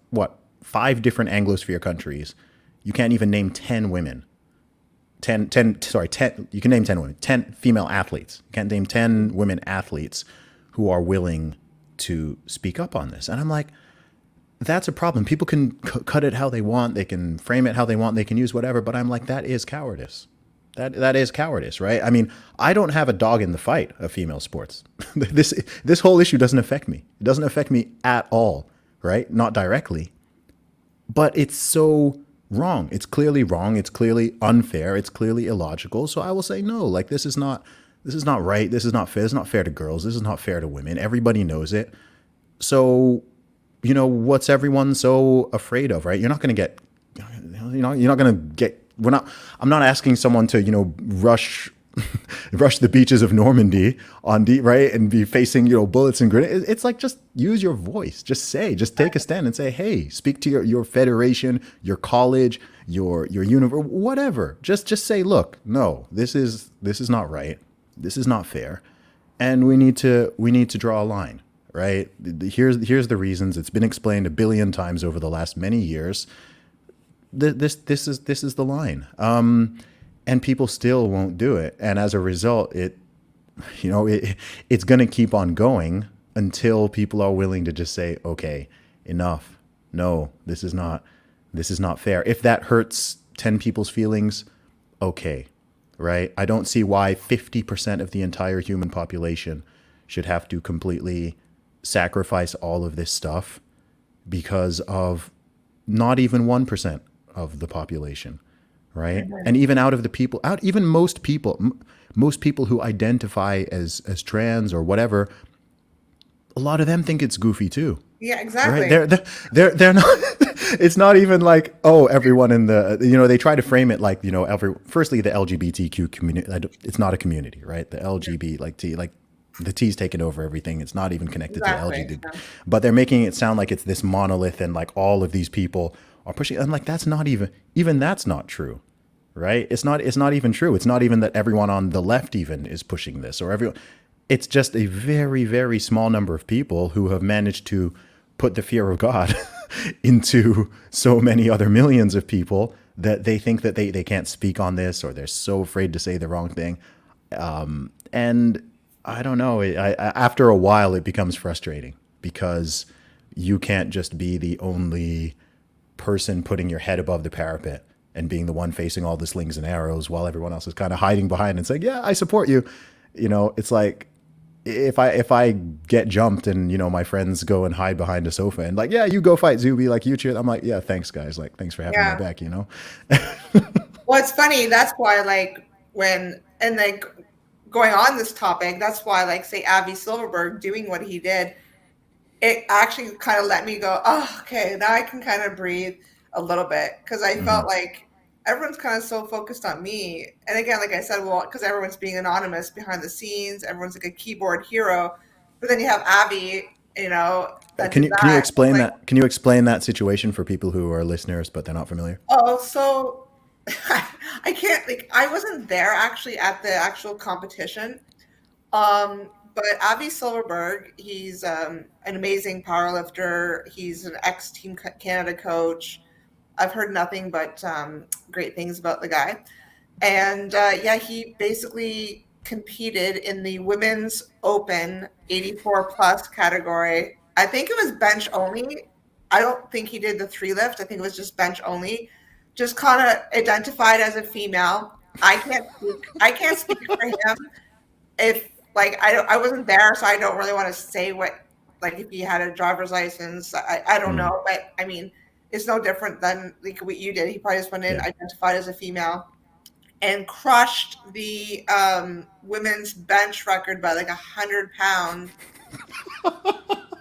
what, 5 different Anglosphere countries. You can't even name 10 women. 10, you can name 10 women, 10 female athletes. You can't name 10 women athletes who are willing to speak up on this. And I'm like, that's a problem. People can cut it how they want. They can frame it how they want. They can use whatever. But I'm like, that is cowardice. That is cowardice, right? I mean, I don't have a dog in the fight of female sports. This whole issue doesn't affect me. It doesn't affect me at all, right? Not directly. But it's so wrong. It's clearly wrong. It's clearly unfair. It's clearly illogical. So I will say no. Like, this is not right. This is not fair. This is not fair to girls. This is not fair to women. Everybody knows it. So what's everyone so afraid of, right? You're not going to get, you're not going to get, I'm not asking someone to, rush the beaches of Normandy right? And be facing, bullets and grenades. It's like, just use your voice. Just take a stand and say, hey, speak to your federation, your college, your universe, whatever. Just say, look, no, this is not right. This is not fair. And we need to draw a line, right? Here's the reasons. It's been explained a billion times over the last many years. This is the line, and people still won't do it. And as a result, it's going to keep on going until people are willing to just say, okay, enough. No, this is not fair. If that hurts 10 people's feelings, okay, right? I don't see why 50% of the entire human population should have to completely sacrifice all of this stuff because of not even 1% of the population, right? Mhm. And even out of the people, even most people who identify as trans or whatever, a lot of them think it's goofy too, Yeah, right? exactly. They're not. It's not even like, oh, everyone in the, they try to frame it like, firstly, the LGBTQ community. It's not a community, right? The LGBT, like the T's taken over everything. It's not even connected to the Exactly. LGBT, Yeah. but they're making it sound like it's this monolith, and like all of these people are pushing. I'm like, that's not even that's not true, right? It's not even true. It's not even that everyone on the left even is pushing this, or everyone. It's just a very, very small number of people who have managed to put the fear of God into so many other millions of people that they think that they can't speak on this, or they're so afraid to say the wrong thing. And I don't know. After a while, it becomes frustrating because you can't just be the only person putting your head above the parapet and being the one facing all the slings and arrows while everyone else is kind of hiding behind and saying, "Yeah, I support you." It's like, if I get jumped and my friends go and hide behind a sofa and like, yeah, you go fight Zuby, like, you cheer. I'm like, yeah, thanks guys, like, thanks for having my Yeah. back. Well, it's funny. That's why, like, when and like going on this topic, that's why, like, say Avi Silverberg doing what he did, it actually kind of let me go, oh, okay, now I can kind of breathe a little bit because I Hmm. felt like everyone's kind of so focused on me. And again, like I said, well, because everyone's being anonymous behind the scenes, everyone's like a keyboard hero. But then you have Abby that Can did you that. It's explain like, that? Can you explain that situation for people who are listeners but they're not familiar? oh, so I can't, like, I wasn't there actually at the actual competition. But Avi Silverberg, he's an amazing powerlifter. He's an ex-Team Canada coach. I've heard nothing but great things about the guy. And yeah, he basically competed in the women's open 84 plus category. I think it was bench only. I don't think he did the three lift. I think it was just bench only. Just kind of identified as a female. I can't speak for him. If like I wasn't there, so I don't really want to say what, like, if he had a driver's license. I don't Mm, know, but I mean, it's no different than like what you did. He probably just went in, yeah. identified as a female, and crushed the women's bench record by like 100 pounds,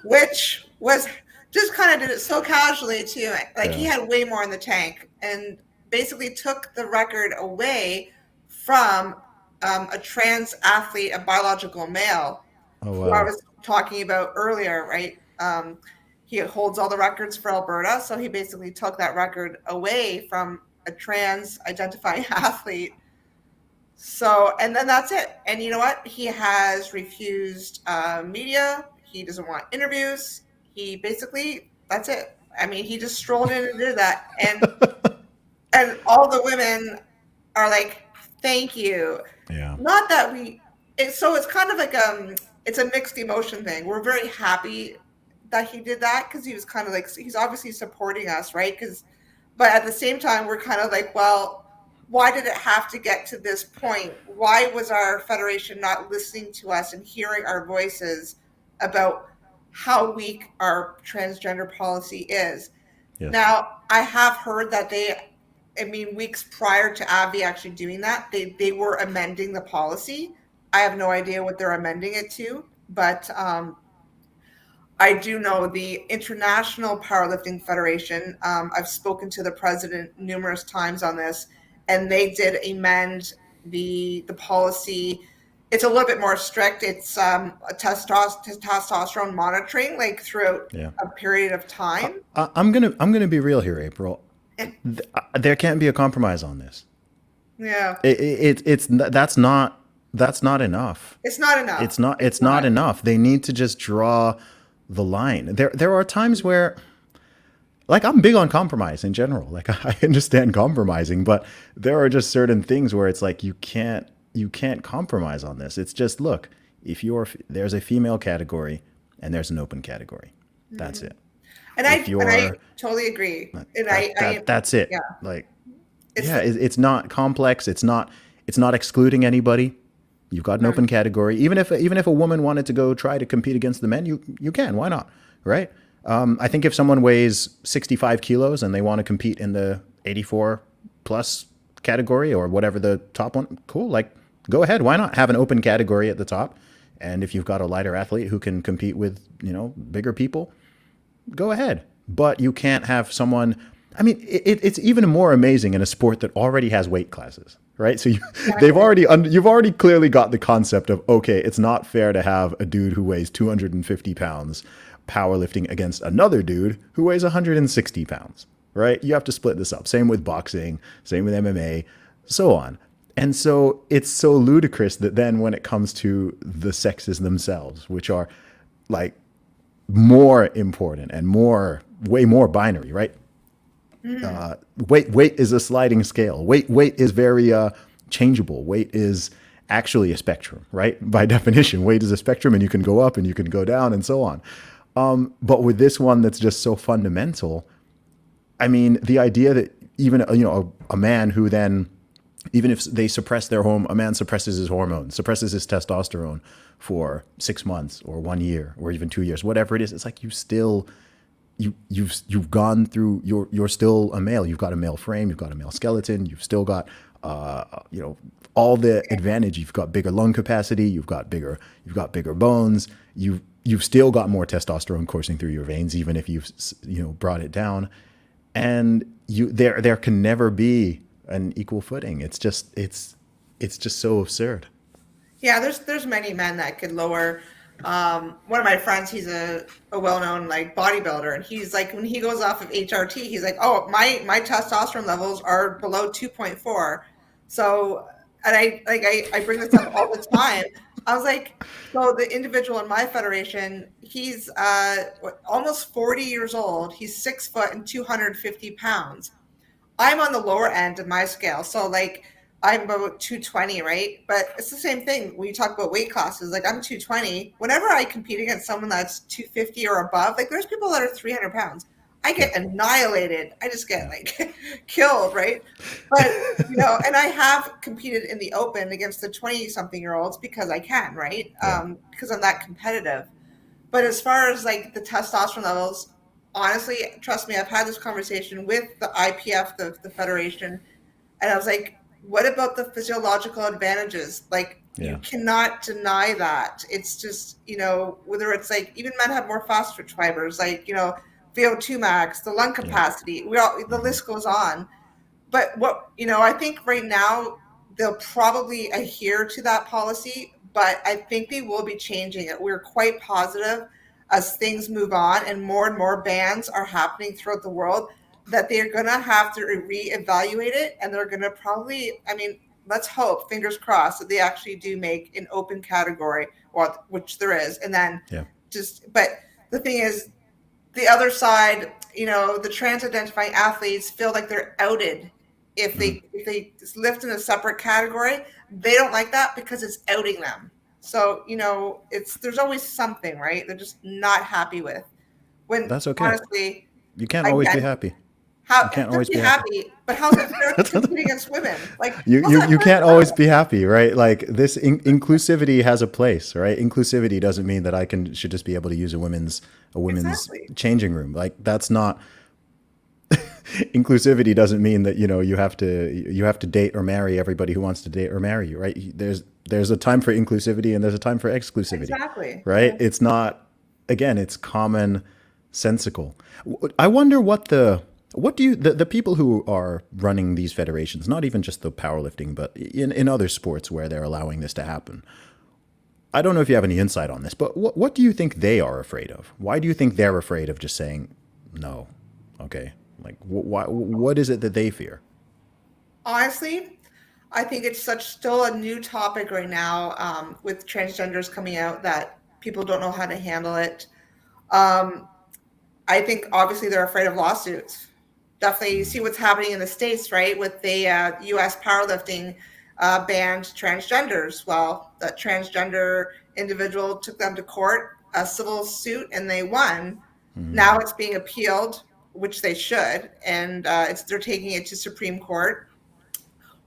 which was just kind of did it so casually too. Like, he Yeah. had way more in the tank, and basically took the record away from a trans athlete, a biological male, Oh who I wow. was talking about earlier, right? He holds all the records for Alberta, so he basically took that record away from a trans identifying athlete. So, and then that's it. And you know what? He has refused media. He doesn't want interviews. He basically, that's it. I mean, he just strolled in and did that. And all the women are like, thank you. Yeah. Not that it's kind of like it's a mixed emotion thing. We're very happy that he did that, because he was kind of like, he's obviously supporting us, right? Because, but at the same time, we're kind of like, well, why did it have to get to this point? Why was our federation not listening to us and hearing our voices about how weak our transgender policy is? Yes. Now, I have heard that I mean, weeks prior to Avi actually doing that, they were amending the policy. I have no idea what they're amending it to, but I do know the International Powerlifting Federation. I've spoken to the president numerous times on this, and they did amend the policy. It's a little bit more strict. It's a testosterone monitoring, like, throughout Yeah. a period of time. I'm gonna be real here, April. There can't be a compromise on this. Yeah, It's that's not enough. it's not enough. It's It's not not. enough. They need to just draw the line. There are times where, like, I'm big on compromise in general. Like, I understand compromising, but there are just certain things where it's like you can't compromise on this. It's just, look, if you're there's a female category and there's an open category. That's Mhm. it. And If I you're totally agree. And I that's it. yeah, Like, it's yeah, it's not complex. It's not excluding anybody. You've got an mm, open category. Even if a woman wanted to go try to compete against the men, you can. Why not? Right? I think if someone weighs 65 kilos and they want to compete in the 84 plus category or whatever the top one, cool. Like, go ahead. Why not have an open category at the top? And if you've got a lighter athlete who can compete with, bigger people, go ahead. But you can't have someone. I mean, it's even more amazing in a sport that already has weight classes, right? So exactly. you've already clearly got the concept of, okay, it's not fair to have a dude who weighs 250 pounds powerlifting against another dude who weighs 160 pounds, right? You have to split this up. Same with boxing, same with MMA, so on. And so it's so ludicrous that then when it comes to the sexes themselves, which are like more important and way more binary, right? Mhm. Weight is a sliding scale. Weight is very changeable. Weight is actually a spectrum, right? By definition, weight is a spectrum, and you can go up and you can go down and so on. But with this one that's just so fundamental, I mean, the idea that even a man who then, even if they suppress a man suppresses his hormones, suppresses his testosterone for 6 months or 1 year or even 2 years, whatever it is, it's like you've gone through. You're still a male. You've got a male frame. You've got a male skeleton. You've still got all the advantage. You've got bigger lung capacity. You've got bigger bones. You've still got more testosterone coursing through your veins, even if you've brought it down. And there can never be an equal footing. It's just so absurd. Yeah, there's many men that could lower One of my friends, he's a well-known like bodybuilder, and he's like, when he goes off of HRT, he's like, oh, my testosterone levels are below 2.4. So, and I bring this up all the time. I was like, so the individual in my federation, he's almost 40 years old. He's 6 foot and 250 pounds. I'm on the lower end of my scale. So like I'm about 220, right? But it's the same thing when you talk about weight classes. Like I'm 220. Whenever I compete against someone that's 250 or above, like there's people that are 300 pounds. I Yeah. get annihilated. I just get Yeah. like killed, right? But and I have competed in the open against the 20 something year olds because I can, right? Yeah. Because I'm that competitive. But as far as like the testosterone levels, honestly, trust me, I've had this conversation with the IPF, the federation, and I was like, what about the physiological advantages? Like, you Yeah. cannot deny that. It's just, whether it's like even men have more phosphate fibers, like, VO2 max, the lung Yeah. capacity, the Hmm. list goes on. But I think right now they'll probably adhere to that policy, but I think they will be changing it. We're quite positive as things move on and more bans are happening throughout the world that they're going to have to reevaluate it. And they're going to probably, I mean, let's hope, fingers crossed, that they actually do make an open category, well, which there is. And then Yeah. but the thing is, the other side, the trans identifying athletes feel like they're outed Hmm. if they lift in a separate category. They don't like that because it's outing them. So, it's there's always something, right? They're just not happy with. When That's okay. honestly, You can't always be again, happy. how You can't just always be be happy. happy, but how's it fair to compete against women? Like, you, how's you that you fair can't to always them? be happy, right? Like this inclusivity has a place, right? Inclusivity doesn't mean that I can should just be able to use a women's Exactly. changing room. Like that's not inclusivity doesn't mean that you have to date or marry everybody who wants to date or marry you, right? There's a time for inclusivity and there's a time for exclusivity, Exactly. right? Yeah. It's not, again, it's common sensical. I wonder what do you the people who are running these federations, not even just the powerlifting, but in other sports where they're allowing this to happen. I don't know if you have any insight on this, but what do you think they are afraid of? Why do you think they're afraid of just saying no? Okay, like what is it that they fear? Honestly, I think it's still a new topic right now, with transgenders coming out, that people don't know how to handle it. Um, I think obviously they're afraid of lawsuits. Definitely, you see what's happening in the States, right? With the U.S. powerlifting banned transgenders. Well, that transgender individual took them to court, a civil suit, and they won. Now it's being appealed, which they should, and they're taking it to Supreme Court,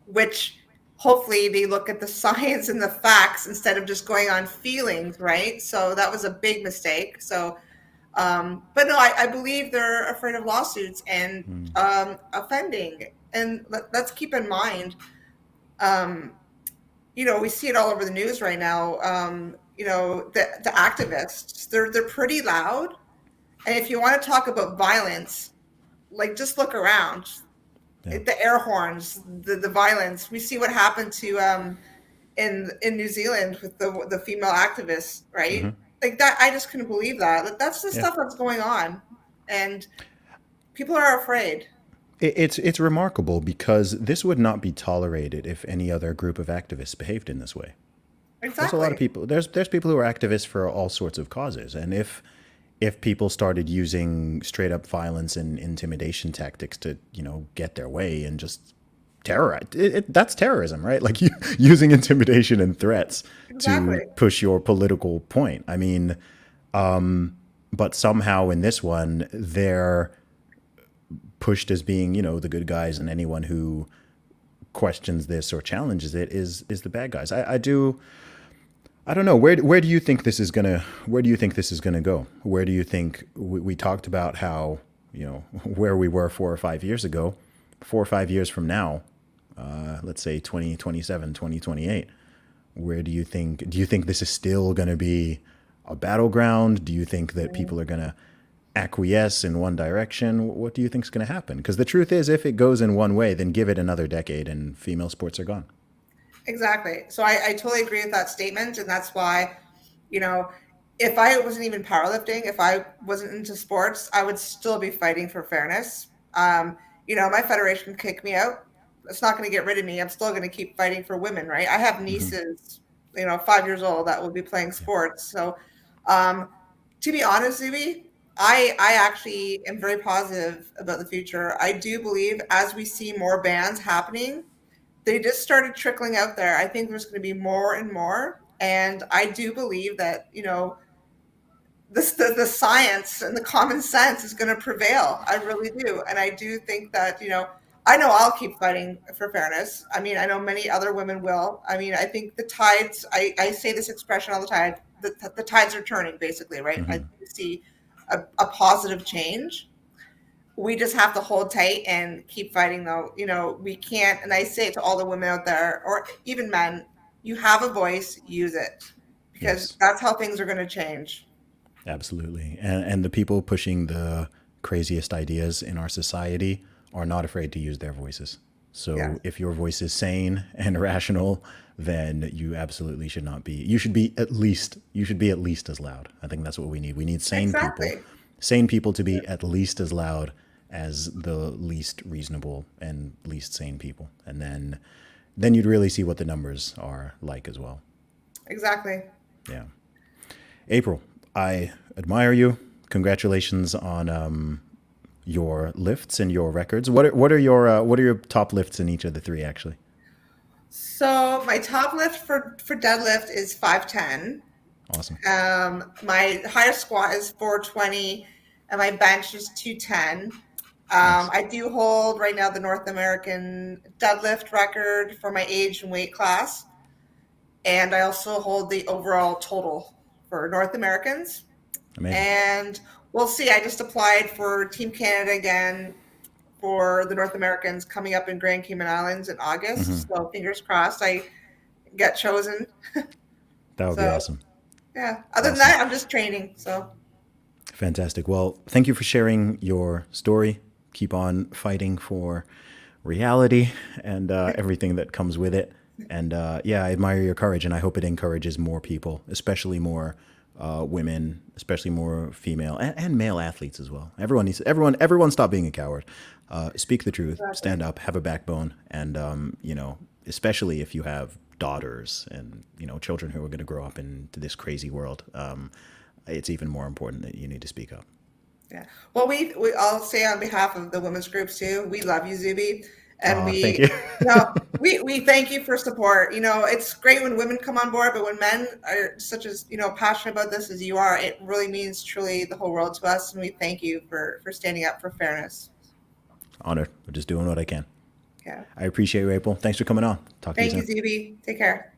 which hopefully they look at the science and the facts instead of just going on feelings, right? So that was a big mistake. So, but no, I believe they're afraid of lawsuits and offending. And let's keep in mind, um, we see it all over the news right now. The activists, they're pretty loud. And if you want to talk about violence, like just look around. Yeah. The air horns, the violence. We see what happened to in New Zealand with the female activists, right? Hmm. Like that, I just couldn't believe that. That's the Yeah. stuff that's going on, and people are afraid. It's remarkable because this would not be tolerated if any other group of activists behaved in this way. There's a lot of Exactly. people. There's people who are activists for all sorts of causes, and if people started using straight up violence and intimidation tactics to get their way and just terrorize, that's terrorism, right? Like using intimidation and threats to Exactly. push your political point. I mean, but somehow in this one they're pushed as being the good guys, and anyone who questions this or challenges it is the bad guys. I don't know. Where do you think this is gonna Where do you think this is gonna go? Where do you think we talked about how where we were 4 or 5 years ago, 4 or 5 years from now, let's say 2027, 2028. Where do you think this is still gonna be a battleground? Do you think that people are gonna acquiesce in one direction? What do you think is going to happen? Because the truth is, if it goes in one way, then give it another decade and female sports are gone. Exactly. So I totally agree with that statement, and that's why, you know, if I wasn't even powerlifting, if I wasn't into sports, I would still be fighting for fairness. My federation can kick me out. It's not going to get rid of me. I'm still going to keep fighting for women, right? I have Hmm. nieces, 5 years old that will be playing Yeah. sports. So, um, to be honest, Zuby, I actually am very positive about the future. I do believe as we see more bans happening, they just started trickling out there. I think there's going to be more and more. And I do believe that, the science and the common sense is going to prevail. I really do. And I do think that, I know I'll keep fighting for fairness. I mean, I know many other women will. I mean, I think the tides, I say this expression all the time, the tides are turning, basically, right? I Hmm. see a positive change. We just have to hold tight and keep fighting, though. We can't, and I say it to all the women out there, or even men, you have a voice, use it, because Yes. that's how things are going to change. Absolutely. And the people pushing the craziest ideas in our society are not afraid to use their voices. Yeah, So if your voice is sane and rational, then you absolutely should not be. You should be at least as loud. I think that's what we need. We need sane people. exactly. Sane people to be at least as loud as the least reasonable and least sane people. And then you'd really see what the numbers are like as well. Exactly. Yeah. April, I admire you. Congratulations on your lifts and your records. What are your top lifts in each of the three actually? So my top lift for deadlift is 510. Awesome. My highest squat is 420, and my bench is 210. Nice. I do hold right now the North American deadlift record for my age and weight class, and I also hold the overall total for North Americans. Amazing. And we'll see. I just applied for Team Canada again for the North Americans coming up in Grand Cayman Islands in Hmm. August. So fingers crossed I get chosen. That would be So awesome. yeah. Other than Awesome. that, I'm just training. So Fantastic. Well, thank you for sharing your story. Keep on fighting for reality and everything that comes with it. And yeah, I admire your courage, and I hope it encourages more people, especially more women, especially more female and male athletes as well. Everyone stop being a coward. Speak the truth, exactly. stand up, have a backbone, and especially if you have daughters and children who are going to grow up into this crazy world. It's even more important that you need to speak up. Yeah. Well, we all say on behalf of the women's groups too, we love you, Zuby, and Thank you. we thank you for support. It's great when women come on board, but when men are such as passionate about this as you are, it really means truly the whole world to us, and we thank you for standing up for fairness. Honored. We're just doing what I can. Yeah. I appreciate you, April. Thanks for coming on. Talk to you Thank you, soon. Zuby. Take care.